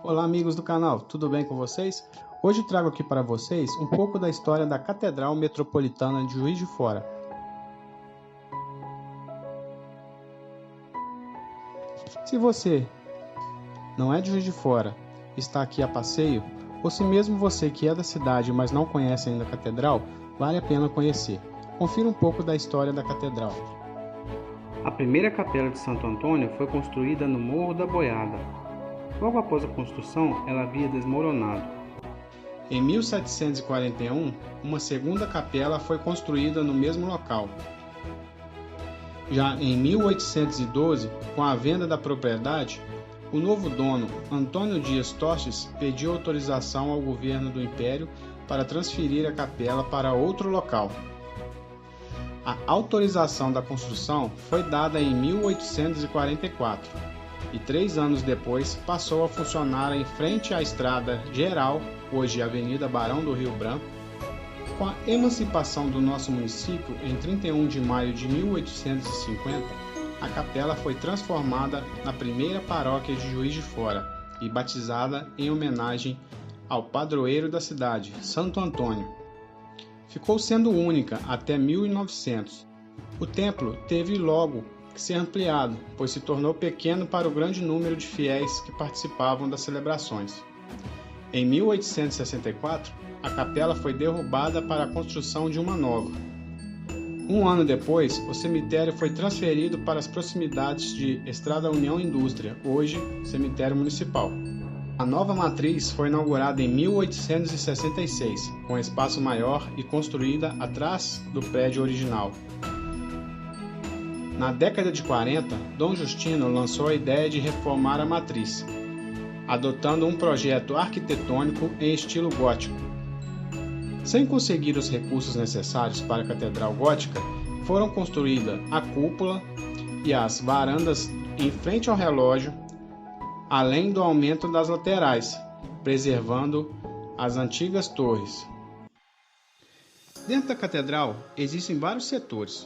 Olá amigos do canal, tudo bem com vocês? Hoje trago aqui para vocês um pouco da história da Catedral Metropolitana de Juiz de Fora. Se você não é de Juiz de Fora, está aqui a passeio, ou se mesmo você que é da cidade, mas não conhece ainda a Catedral, vale a pena conhecer. Confira um pouco da história da Catedral. A primeira capela de Santo Antônio foi construída no Morro da Boiada. Logo após a construção, ela havia desmoronado. Em 1741, uma segunda capela foi construída no mesmo local. Já em 1812, com a venda da propriedade, o novo dono, Antônio Dias Tostes, pediu autorização ao governo do Império para transferir a capela para outro local. A autorização da construção foi dada em 1844 e 3 anos depois passou a funcionar em frente à Estrada Geral, hoje Avenida Barão do Rio Branco. Com a emancipação do nosso município em 31 de maio de 1850, a capela foi transformada na primeira paróquia de Juiz de Fora e batizada em homenagem ao padroeiro da cidade, Santo Antônio. Ficou sendo única até 1900. O templo teve logo que ser ampliado, pois se tornou pequeno para o grande número de fiéis que participavam das celebrações. Em 1864, a capela foi derrubada para a construção de uma nova. Um ano depois, o cemitério foi transferido para as proximidades de Estrada União Indústria, hoje cemitério municipal. A nova matriz foi inaugurada em 1866, com espaço maior e construída atrás do prédio original. Na década de 40, Dom Justino lançou a ideia de reformar a matriz, adotando um projeto arquitetônico em estilo gótico. Sem conseguir os recursos necessários para a catedral gótica, foram construídas a cúpula e as varandas em frente ao relógio, além do aumento das laterais, preservando as antigas torres. Dentro da catedral existem vários setores.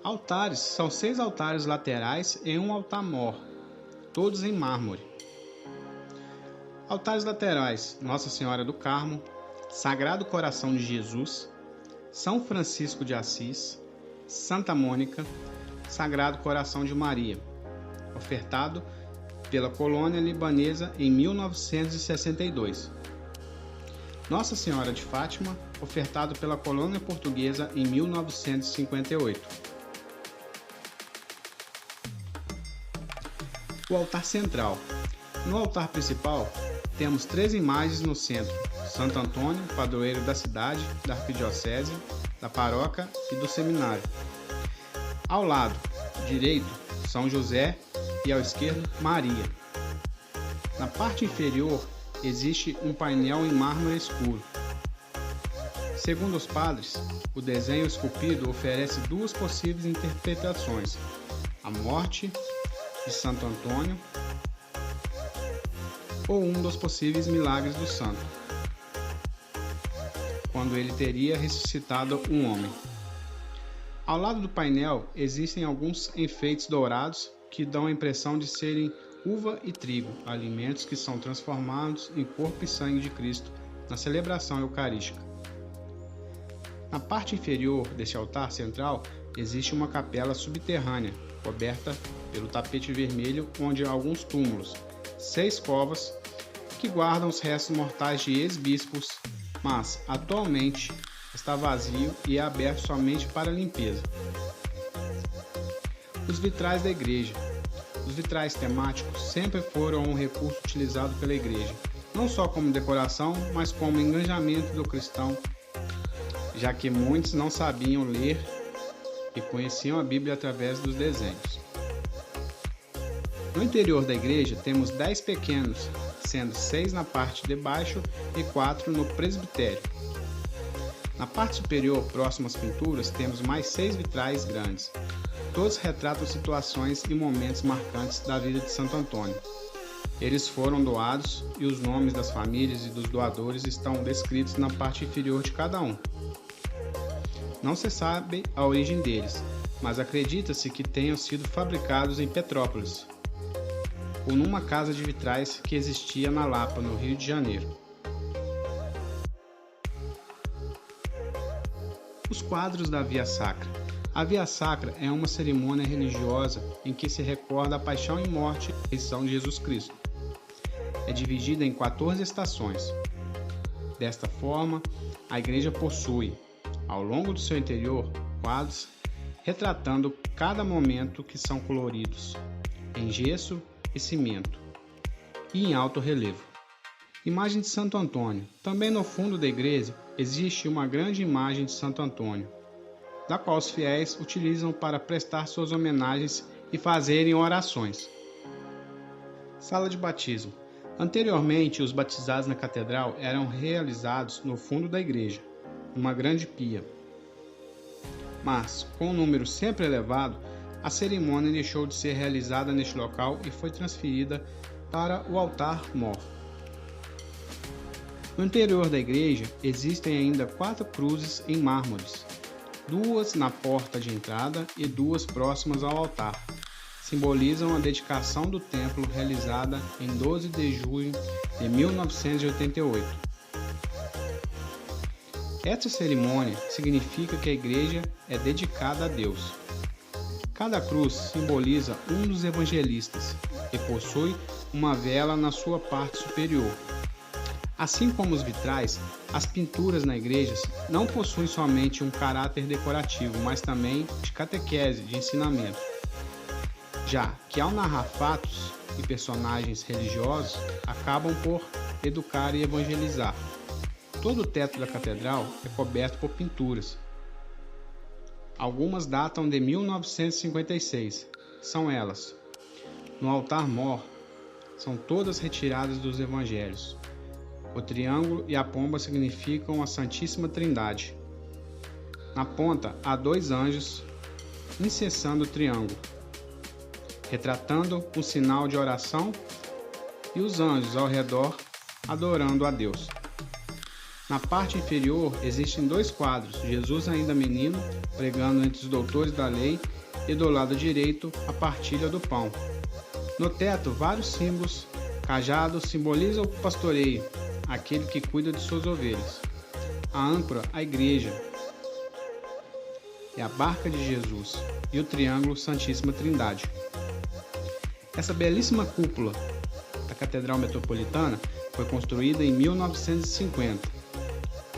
Altares são 6 altares laterais e um altar-mor, todos em mármore. Altares laterais: Nossa Senhora do Carmo, Sagrado Coração de Jesus, São Francisco de Assis, Santa Mônica, Sagrado Coração de Maria, ofertado pela colônia libanesa em 1962. Nossa Senhora de Fátima, ofertado pela colônia portuguesa em 1958. O altar central. No altar principal, temos 3 imagens no centro: Santo Antônio, padroeiro da cidade, da arquidiocese, da paróquia e do seminário. Ao lado direito, São José e ao esquerdo, Maria. Na parte inferior, existe um painel em mármore escuro. Segundo os padres, o desenho esculpido oferece 2 possíveis interpretações: a morte de Santo Antônio ou um dos possíveis milagres do santo, quando ele teria ressuscitado um homem. Ao lado do painel existem alguns enfeites dourados que dão a impressão de serem uva e trigo, alimentos que são transformados em corpo e sangue de Cristo na celebração eucarística. Na parte inferior deste altar central existe uma capela subterrânea, coberta pelo tapete vermelho, onde há alguns túmulos, 6 covas que guardam os restos mortais de ex-bispos, mas atualmente está vazio e é aberto somente para limpeza. Os vitrais da igreja. Os vitrais temáticos sempre foram um recurso utilizado pela igreja, não só como decoração, mas como engajamento do cristão, já que muitos não sabiam ler e conheciam a Bíblia através dos desenhos. No interior da igreja temos 10 pequenos, sendo 6 na parte de baixo e 4 no presbitério. Na parte superior, próximo às pinturas, temos mais 6 vitrais grandes. Todos retratam situações e momentos marcantes da vida de Santo Antônio. Eles foram doados e os nomes das famílias e dos doadores estão descritos na parte inferior de cada um. Não se sabe a origem deles, mas acredita-se que tenham sido fabricados em Petrópolis. ou numa casa de vitrais que existia na Lapa, no Rio de Janeiro. Os quadros da Via Sacra. A Via Sacra é uma cerimônia religiosa em que se recorda a paixão e morte e ressurreição de Jesus Cristo. É dividida em 14 estações. Desta forma, a igreja possui, ao longo do seu interior, quadros retratando cada momento que são coloridos, em gesso e cimento, e em alto relevo. Imagem de Santo Antônio. Também no fundo da igreja existe uma grande imagem de Santo Antônio, da qual os fiéis utilizam para prestar suas homenagens e fazerem orações. Sala de batismo. Anteriormente, os batizados na catedral eram realizados no fundo da igreja, numa grande pia. Mas, com um número sempre elevado, a cerimônia deixou de ser realizada neste local e foi transferida para o altar-mor. No interior da igreja existem ainda 4 cruzes em mármores, 2 na porta de entrada e 2 próximas ao altar. Simbolizam a dedicação do templo realizada em 12 de junho de 1988. Esta cerimônia significa que a igreja é dedicada a Deus. Cada cruz simboliza um dos evangelistas e possui uma vela na sua parte superior. Assim como os vitrais, as pinturas na igreja não possuem somente um caráter decorativo, mas também de catequese, de ensinamento. Já que ao narrar fatos e personagens religiosos, acabam por educar e evangelizar. Todo o teto da catedral é coberto por pinturas. Algumas datam de 1956. São elas: no altar-mor, são todas retiradas dos evangelhos. O triângulo e a pomba significam a Santíssima Trindade. Na ponta há 2 anjos incensando o triângulo, retratando um sinal de oração, e os anjos ao redor adorando a Deus. Na parte inferior existem 2 quadros, Jesus ainda menino, pregando entre os doutores da lei, e do lado direito a partilha do pão. No teto, vários símbolos. Cajado simboliza o pastoreio, aquele que cuida de suas ovelhas. A âncora, a igreja, é a barca de Jesus, e o triângulo, Santíssima Trindade. Essa belíssima cúpula da Catedral Metropolitana foi construída em 1950.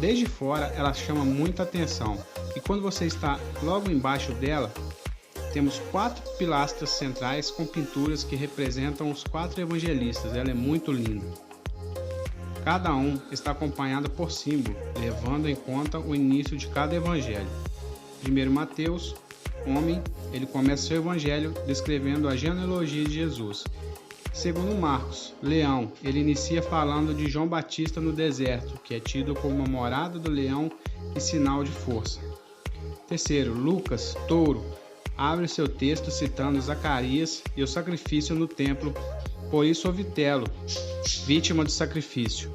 Desde fora, ela chama muita atenção, e quando você está logo embaixo dela, temos 4 pilastras centrais com pinturas que representam os 4 evangelistas. Ela é muito linda. Cada um está acompanhado por símbolo, levando em conta o início de cada evangelho. Primeiro Mateus, homem, ele começa seu evangelho descrevendo a genealogia de Jesus. Segundo Marcos, leão, ele inicia falando de João Batista no deserto, que é tido como a morada do leão e sinal de força. Terceiro, Lucas, touro, abre seu texto citando Zacarias e o sacrifício no templo, por isso o vitelo, vítima do sacrifício.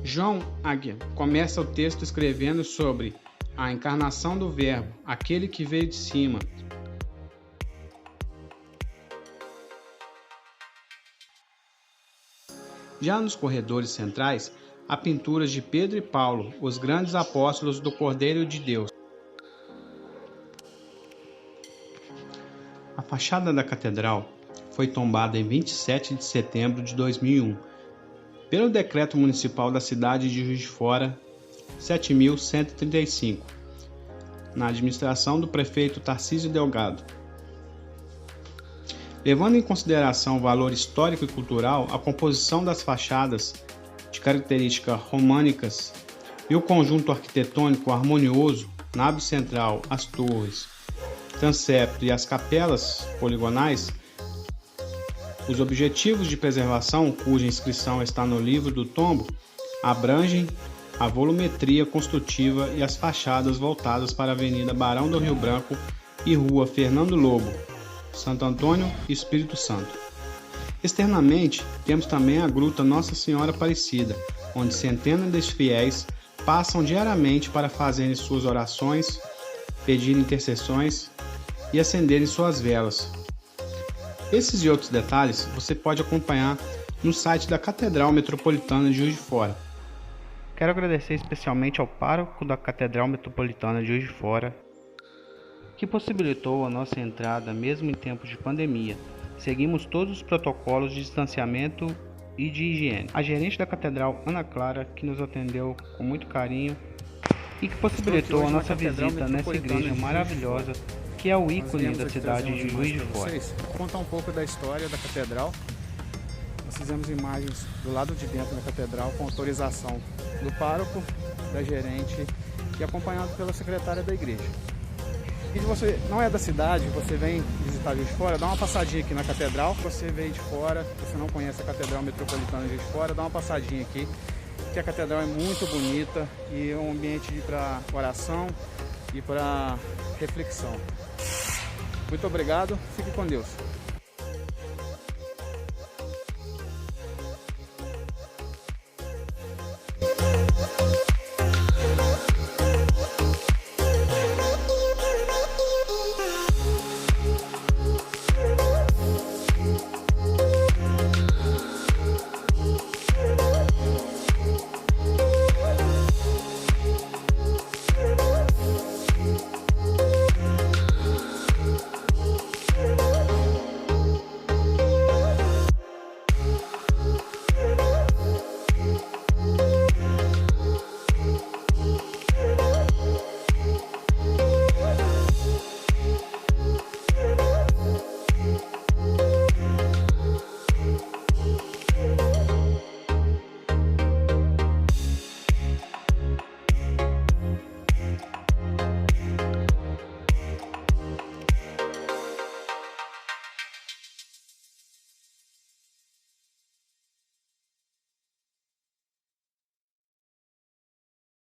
João, águia, começa o texto escrevendo sobre a encarnação do Verbo, aquele que veio de cima. Já nos corredores centrais, há pinturas de Pedro e Paulo, os grandes apóstolos do Cordeiro de Deus. A fachada da catedral foi tombada em 27 de setembro de 2001, pelo Decreto Municipal da cidade de Juiz de Fora 7.135, na administração do prefeito Tarcísio Delgado. Levando em consideração o valor histórico e cultural, a composição das fachadas de características românicas e o conjunto arquitetônico harmonioso, nave central, as torres, transepto e as capelas poligonais, os objetivos de preservação, cuja inscrição está no livro do tombo, abrangem a volumetria construtiva e as fachadas voltadas para a Avenida Barão do Rio Branco e Rua Fernando Lobo, Santo Antônio e Espírito Santo. Externamente, temos também a Gruta Nossa Senhora Aparecida, onde centenas de fiéis passam diariamente para fazerem suas orações, pedirem intercessões e acenderem suas velas. Esses e outros detalhes você pode acompanhar no site da Catedral Metropolitana de Juiz de Fora. Quero agradecer especialmente ao pároco da Catedral Metropolitana de Juiz de Fora, que possibilitou a nossa entrada mesmo em tempos de pandemia. Seguimos todos os protocolos de distanciamento e de higiene. A gerente da Catedral, Ana Clara, que nos atendeu com muito carinho e que possibilitou a nossa visita nessa igreja maravilhosa, que é o ícone da cidade de Juiz de Fora. Vou contar um pouco da história da Catedral. Nós fizemos imagens do lado de dentro da Catedral com autorização do pároco, da gerente e acompanhado pela secretária da igreja. E se você não é da cidade, você vem visitar Juiz de Fora, dá uma passadinha aqui na Catedral. Se você veio de fora, se você não conhece a Catedral Metropolitana de Juiz de Fora, dá uma passadinha aqui, que a Catedral é muito bonita e é um ambiente para oração e para reflexão. Muito obrigado, fique com Deus.